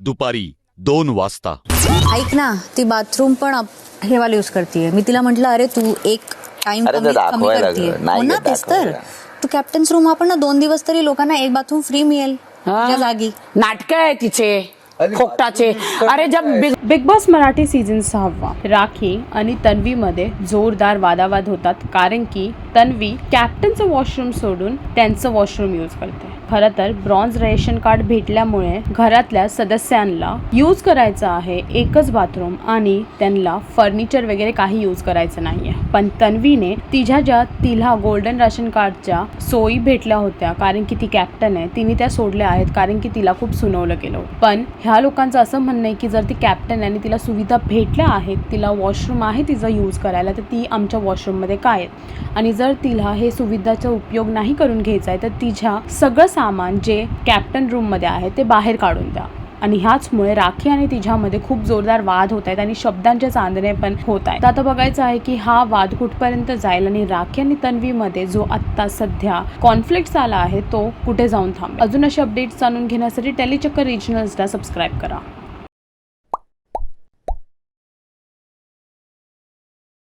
दुपारी 2 वाजता. ऐक ना, ती बाथरूम पण हे वाला यूज करतीये. मी तिला म्हटलं अरे तू एक टाइम कमी करतीये. हो ना, तेच तर. तू कॅप्टन्स रूम आपण ना 2 दिवस तरी लोकांना एक बाथरूम फ्री मिळेल त्या जागी. नाटक आहे तिचे खोकटाचे. अरे जब big boss Marathi season 6 rakhi आणि तन्वी मध्ये जोरदार वादावाद होतात, कारण की तन्वी कॅप्टनचं वॉशरूम सोडून त्यांचं वॉशरूम यूज करते. खरं तर ब्रॉन्झ रेशन कार्ड भेटल्यामुळे घरातल्या सदस्यांना यूज करायचं आहे एकच बाथरूम आणि त्यांना फर्निचर वगैरे काही यूज करायचं नाहीये. पण तन्वीने तिला गोल्डन राशन कार्डच्या सोयी भेटल्या होत्या, कारण की ती कॅप्टन आहे, तिने त्या सोडल्या आहेत कारण की तिला खूप सुनावलं गेलं. पण ह्या लोकांचं असं म्हणणं आहे की जर ती कॅप्टन आहे आणि तिला सुविधा भेटल्या आहेत, तिला वॉशरूम आहे तिचा यूज करायला, तर ती आमच्या वॉशरूममध्ये काय आहे. आणि जर तिला हे सुविधाचा उपयोग नाही करून घ्यायचा आहे तर तिच्या सगळं सामान जे कॅप्टन रूममध्ये आहे ते बाहेर काढून द्या. आणि ह्याचमुळे राखी आणि तिच्यामध्ये खूप जोरदार वाद होत आहेत आणि शब्दांचे चांदणे पण होत आहेत. तर आता बघायचं आहे की हा वाद कुठपर्यंत जाईल आणि राखी आणि तन्वीमध्ये जो आत्ता सध्या कॉन्फ्लिक्ट आला आहे तो कुठे जाऊन थांबेल. अजून असे अपडेट्स जाणून घेण्यासाठी टेलीचक्कर रिजनल्सला सबस्क्राईब करा.